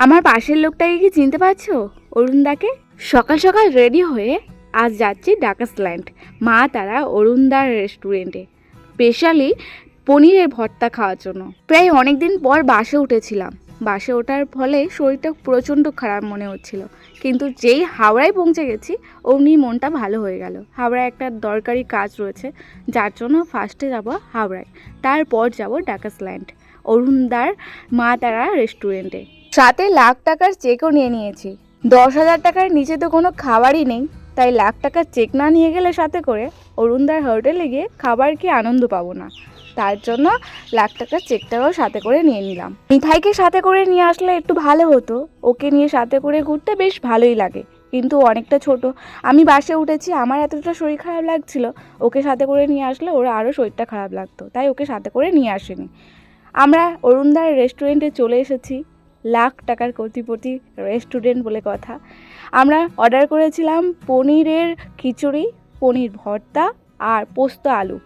আমার পাশের লোকটাকে কি চিনতে পারছো? অরুণদাকে। সকাল সকাল রেডি হয়ে আজ যাচ্ছি ডাকাসল্যান্ড মা তারা অরুণদার রেস্টুরেন্টে, স্পেশালি পনিরের ভর্তা খাওয়ার জন্য। প্রায় অনেক দিন পর বাসে উঠেছিলাম। বাসে ওঠার ফলে শরীরটা প্রচণ্ড খারাপ মনে হচ্ছিল, কিন্তু যেই হাওড়ায় পৌঁছে গেছি অমনি মনটা ভালো হয়ে গেল। হাওড়ায় একটা দরকারি কাজ রয়েছে, যার জন্য ফার্স্টে যাব হাওড়ায়, তারপর যাব ডাকাসল্যান্ড অরুণদার মা তারা রেস্টুরেন্টে। সাথে লাখ টাকার চেকও নিয়ে নিয়েছি। 10,000 টাকার নিচে তো কোনো খাবারই নেই, তাই লাখ টাকার চেক না নিয়ে গেলে সাথে করে অরুণদার হোটেলে গিয়ে খাবার কি আনন্দ পাবো না, তার জন্য লাখ টাকার চেকটাও সাথে করে নিয়ে নিলাম। মিঠাইকে সাথে করে নিয়ে আসলে একটু ভালো হতো, ওকে নিয়ে সাথে করে ঘুরতে বেশ ভালোই লাগে, কিন্তু অনেকটা ছোট। আমি বাসে উঠেছি, আমার এতটা শরীর খারাপ লাগছিল, ওকে সাথে করে নিয়ে আসলে ওর আরও শরীরটা খারাপ লাগতো, তাই ওকে সাথে করে নিয়ে আসেনি। আমরা অরুণদার রেস্টুরেন্টে চলে এসেছি। লাখ টাকার কোটিপতি রেস্টুরেন্ট বলে কথা। আমরা অর্ডার করেছিলাম পনিরের খিচুড়ি, পনির ভর্তা আর পোস্ত আলু।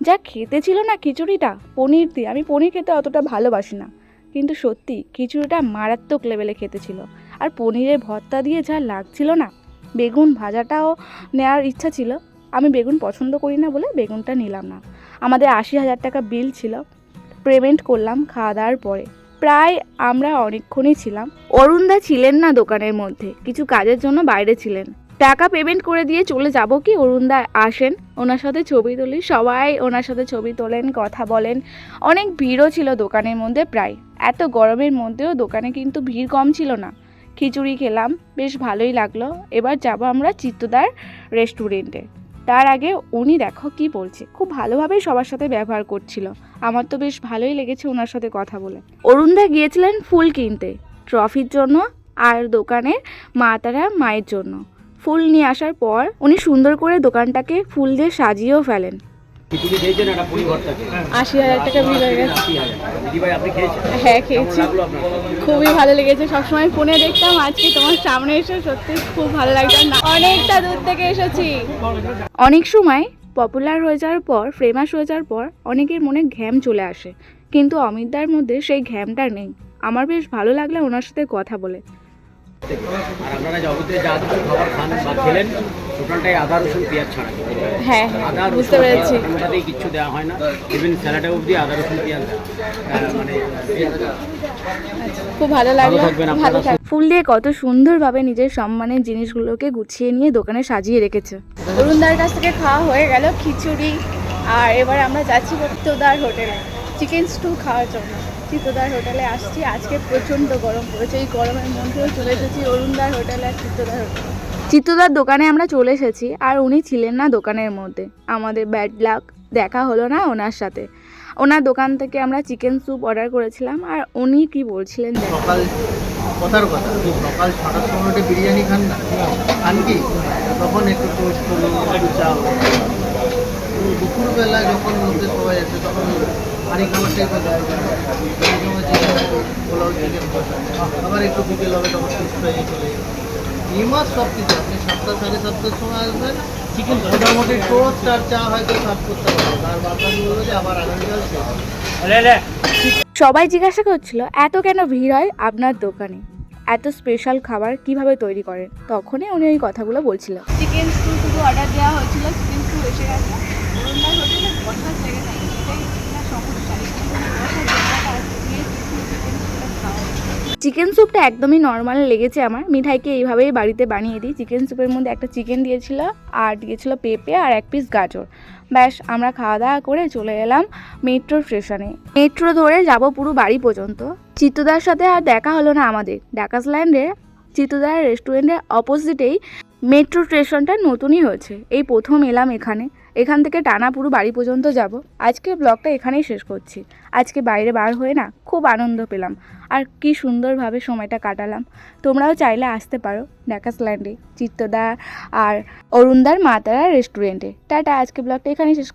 যা খেতে ছিল না খিচুড়িটা পনির দিয়ে, আমি পনির খেতে অতটা ভালোবাসি না, কিন্তু সত্যি খিচুড়িটা মারাত্মক লেভেলে খেতে ছিল। আর পনিরের ভর্তা দিয়ে যা লাগছিল না, বেগুন ভাজাটাও নেওয়ার ইচ্ছা ছিল, আমি বেগুন পছন্দ করি না বলে বেগুনটা নিলাম না। আমাদের 80,000 টাকা বিল ছিল, পেমেন্ট করলাম খাওয়া দাওয়ার পরে। প্রায় আমরা অনেকক্ষণই ছিলাম। অরুণদা ছিলেন না দোকানের মধ্যে, কিছু কাজের জন্য বাইরে ছিলেন। টাকা পেমেন্ট করে দিয়ে চলে যাব কি অরুণদা আসেন, ওনার সাথে ছবি তুলি। সবাই ওনার সাথে ছবি তোলেন, কথা বলেন। অনেক ভিড়ও ছিল দোকানের মধ্যে। প্রায় এত গরমের মধ্যেও দোকানে কিন্তু ভিড় কম ছিল না। খিচুড়ি খেলাম, বেশ ভালোই লাগলো। এবার যাব আমরা চিত্তদার রেস্টুরেন্টে। তার আগে উনি দেখো কি বলছে, খুব ভালোভাবেই সবার সাথে ব্যবহার করছিল। আমার তো বেশ ভালোই লেগেছে ওনার সাথে কথা বলে। অরুণদা গিয়েছিলেন ফুল কিনতে, ট্রফির জন্য আর দোকানের মা তারা মায়ের জন্য। ফুল নিয়ে আসার পর উনি সুন্দর করে দোকানটাকে ফুল দিয়ে সাজিয়েও ফেলেন। 80,000 টাকা বিল হয়ে গেছে। হ্যাঁ খেয়েছি, খুবই ভালো লেগেছে। সবসময় ফোনে দেখতাম, আজকে তোমার সামনে এসে সত্যি খুব ভালো লাগছে। অনেকটা দূর থেকে এসেছি। অনেক সময় পপুলার হয়ে যাওয়ার পর, ফেমাস হয়ে যাওয়ার পর অনেকের মনে ঘ্যাম চলে আসে, কিন্তু অমিতদার মধ্যে সেই ঘ্যামটা নেই। আমার বেশ ভালো লাগলো ওনার সাথে কথা বলে। আর আপনারা যাবতীয় যা কিছু খাবার খান বা খেলেন টোটালটাই আদা রসুন পেঁয়াজ ছাড়া। হ্যাঁ আদা বুঝতে পেরেছি। ওটাতেই কিচ্ছু দেওয়া হয় না, ইভেন স্যালাডে অবধি আদা রসুন পেঁয়াজ মানে খুব ভালো লাগলো। ভালো থাকবেন। ফুল দিয়ে কত সুন্দরভাবে নিজের সম্মানের জিনিসগুলোকে গুছিয়ে নিয়ে দোকানে সাজিয়ে রেখেছে। অরুণদার কাছ থেকে খাওয়া হয়ে গেল খিচুড়ি, আর এবার আমরা যাচ্ছি চিত্তদার হোটেলে চিকেন স্টু খাওয়ার জন্য। চিত্তদার হোটেলে আসছি, আজকে প্রচণ্ড গরম পড়েছে, এই গরমের মধ্যেও চলে এসেছি অরুণদার হোটেলে আর চিত্তদার হোটেলে। চিত্তদার দোকানে আমরা চলে এসেছি, আর উনি ছিলেন না দোকানের মধ্যে। আমাদের ব্যাড লাক, দেখা হলো না ওনার সাথে। ওনার দোকান থেকে আমরা চিকেন স্যুপ অর্ডার করেছিলাম, আর উনি কি বলছিলেন সকাল কথার কথা, সকাল 6টার সময় উঠে বিরিয়ানি খান না, খান কি তখন একটু টোস্ট হলো, একটু চা হলো। দুপুরবেলা যখন মধ্যে সবাই আছে তখন হাঁড়ি খাবারটাই পোলাও চিকেন আবার একটু বিকেল হবে তখন ফিশ ফ্রাই চলে যাবে। এই মাস সব কিছু আপনি 7টা 7:30টার সময় আসবেন, চিকেন মোটামুটি টোস্ট আর চা হয়তো সার্ভ করতে পারবেন, আর বাকি বললো যে আবার আগামীকাল শেষ। সবাই জিজ্ঞাসা করছিল এত কেন ভিড় হয় আপনার দোকানে, এত স্পেশাল খাবার কিভাবে তৈরি করেন। তখনই উনি ওই কথাগুলো বলছিল। চিকেন স্টু শুধু অর্ডার দেওয়া হচ্ছিল, চিকেন স্টু এসে গেছে। অরুণদার হোটেলে বসার জায়গা নাই, এটাই না সমস্যা। চিকেন স্যুপটা একদমই নর্মাল লেগেছে আমার। মিঠাইকে এইভাবেই বাড়িতে বানিয়ে দিই। চিকেন স্যুপের মধ্যে একটা চিকেন দিয়েছিল, আর দিয়েছিল পেঁপে আর এক পিস গাজর। ব্যাস, আমরা খাওয়া দাওয়া করে চলে এলাম মেট্রো স্টেশনে। মেট্রো ধরে যাব পুরো বাড়ি পর্যন্ত। চিত্তদার সাথে আর দেখা হলো না আমাদের। ডাকাসল্যান্ডে চিত্তদার রেস্টুরেন্টের অপোজিটেই মেট্রো স্টেশনটা নতুনই হয়েছে, এই প্রথম এলাম এখানে। এখান থেকে টানা পুরো বাড়ি পর্যন্ত যাব। আজকে ব্লগটা এখানেই শেষ করছি। আজকে বাইরে বার হয়ে না খুব আনন্দ পেলাম, আর কি সুন্দরভাবে সময়টা কাটালাম। তোমরাও চাইলে আসতে পারো ডাকাসল্যান্ডে চিত্তদা আর অরুণদার মা তারা রেস্টুরেন্টে। টাটা, আজকে ব্লগটা এখানেই শেষ